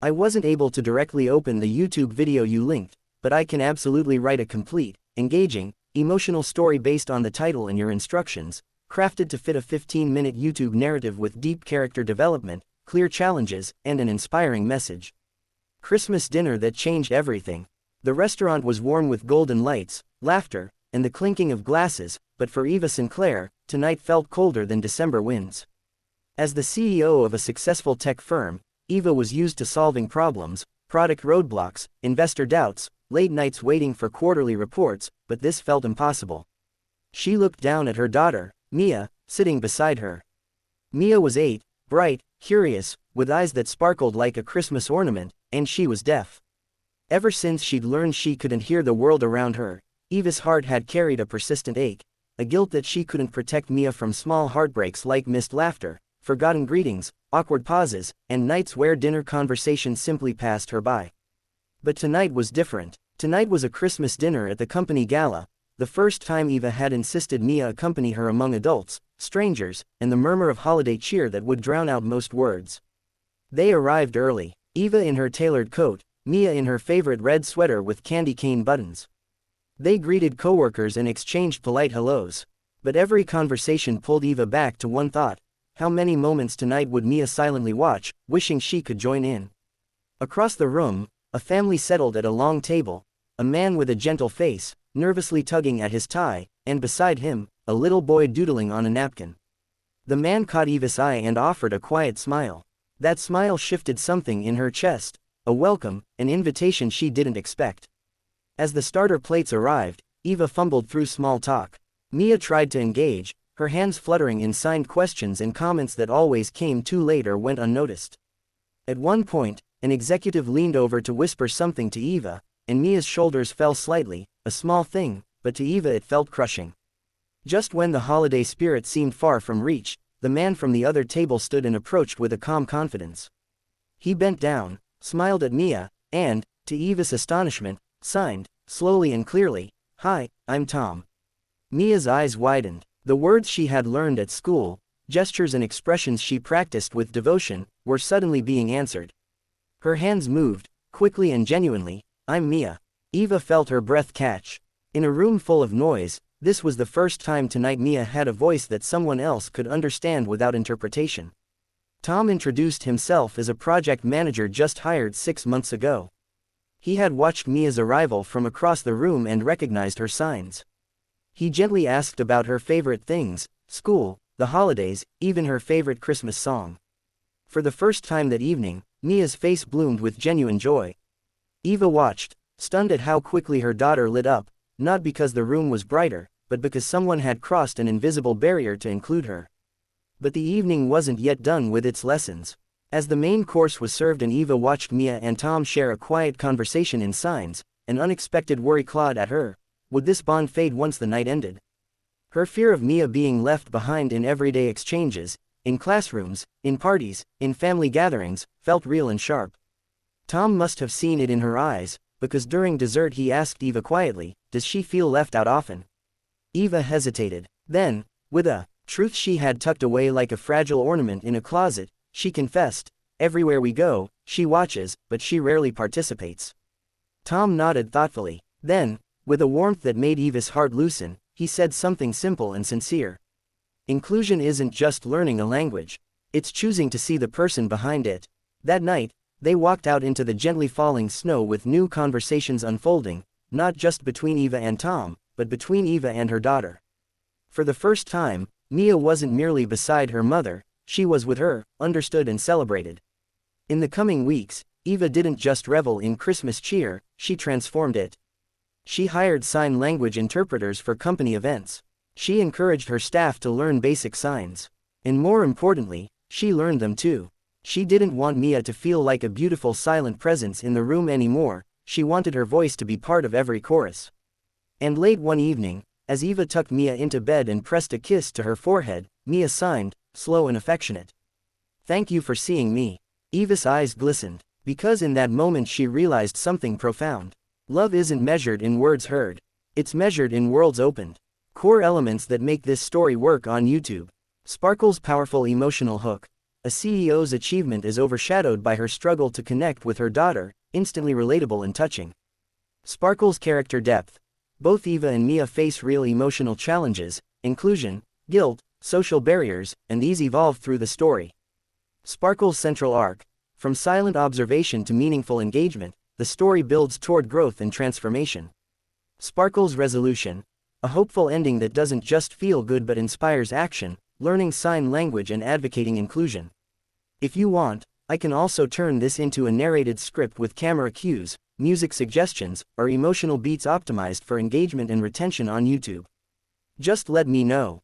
I wasn't able to directly open the YouTube video you linked, but I can absolutely write a complete, engaging, emotional story based on the title and your instructions, crafted to fit a 15-minute YouTube narrative with deep character development, clear challenges, and an inspiring message. Christmas dinner that changed everything. The restaurant was warm with golden lights, laughter, and the clinking of glasses, but for Eva Sinclair, tonight felt colder than December winds. As the CEO of a successful tech firm, Eva was used to solving problems, product roadblocks, investor doubts, late nights waiting for quarterly reports, but this felt impossible. She looked down at her daughter, Mia, sitting beside her. Mia was 8, bright, curious, with eyes that sparkled like a Christmas ornament, and she was deaf. Ever since she'd learned she couldn't hear the world around her, Eva's heart had carried a persistent ache, a guilt that she couldn't protect Mia from small heartbreaks like missed laughter, forgotten greetings, awkward pauses, and nights where dinner conversations simply passed her by. But tonight was different. Tonight was a Christmas dinner at the company gala, the first time Eva had insisted Mia accompany her among adults, strangers, and the murmur of holiday cheer that would drown out most words. They arrived early, Eva in her tailored coat, Mia in her favorite red sweater with candy cane buttons. They greeted coworkers and exchanged polite hellos. But every conversation pulled Eva back to one thought: how many moments tonight would Mia silently watch, wishing she could join in? Across the room, a family settled at a long table, a man with a gentle face, nervously tugging at his tie, and beside him, a little boy doodling on a napkin. The man caught Eva's eye and offered a quiet smile. That smile shifted something in her chest, a welcome, an invitation she didn't expect. As the starter plates arrived, Eva fumbled through small talk. Mia tried to engage, her hands fluttering in signed questions and comments that always came too late or went unnoticed. At one point, an executive leaned over to whisper something to Eva, and Mia's shoulders fell slightly, a small thing, but to Eva it felt crushing. Just when the holiday spirit seemed far from reach, the man from the other table stood and approached with a calm confidence. He bent down, smiled at Mia, and, to Eva's astonishment, signed, slowly and clearly, "Hi, I'm Tom." Mia's eyes widened. The words she had learned at school, gestures and expressions she practiced with devotion, were suddenly being answered. Her hands moved, quickly and genuinely. "I'm Mia." Eva felt her breath catch. In a room full of noise, this was the first time tonight Mia had a voice that someone else could understand without interpretation. Tom introduced himself as a project manager just hired 6 months ago. He had watched Mia's arrival from across the room and recognized her signs. He gently asked about her favorite things, school, the holidays, even her favorite Christmas song. For the first time that evening, Mia's face bloomed with genuine joy. Eva watched, stunned at how quickly her daughter lit up, not because the room was brighter, but because someone had crossed an invisible barrier to include her. But the evening wasn't yet done with its lessons. As the main course was served and Eva watched Mia and Tom share a quiet conversation in signs, an unexpected worry clawed at her. Would this bond fade once the night ended? Her fear of Mia being left behind in everyday exchanges, in classrooms, in parties, in family gatherings, felt real and sharp. Tom must have seen it in her eyes, because during dessert he asked Eva quietly, "Does she feel left out often?" Eva hesitated. Then, with a truth she had tucked away like a fragile ornament in a closet, she confessed, "Everywhere we go, she watches, but she rarely participates." Tom nodded thoughtfully. Then, with a warmth that made Eva's heart loosen, he said something simple and sincere. "Inclusion isn't just learning a language. It's choosing to see the person behind it." That night, they walked out into the gently falling snow with new conversations unfolding, not just between Eva and Tom, but between Eva and her daughter. For the first time, Mia wasn't merely beside her mother, she was with her, understood and celebrated. In the coming weeks, Eva didn't just revel in Christmas cheer, she transformed it. She hired sign language interpreters for company events. She encouraged her staff to learn basic signs. And more importantly, she learned them too. She didn't want Mia to feel like a beautiful silent presence in the room anymore, she wanted her voice to be part of every chorus. And late one evening, as Eva tucked Mia into bed and pressed a kiss to her forehead, Mia signed, slow and affectionate. "Thank you for seeing me." Eva's eyes glistened, because in that moment she realized something profound. Love isn't measured in words heard. It's measured in worlds opened. Core elements that make this story work on YouTube. Sparkle's powerful emotional hook. A CEO's achievement is overshadowed by her struggle to connect with her daughter, instantly relatable and touching. Sparkle's character depth. Both Eva and Mia face real emotional challenges, inclusion, guilt, social barriers, and these evolve through the story. Sparkle's central arc. From silent observation to meaningful engagement, the story builds toward growth and transformation. Sparkle's resolution. A hopeful ending that doesn't just feel good but inspires action, learning sign language and advocating inclusion. If you want, I can also turn this into a narrated script with camera cues, music suggestions, or emotional beats optimized for engagement and retention on YouTube. Just let me know.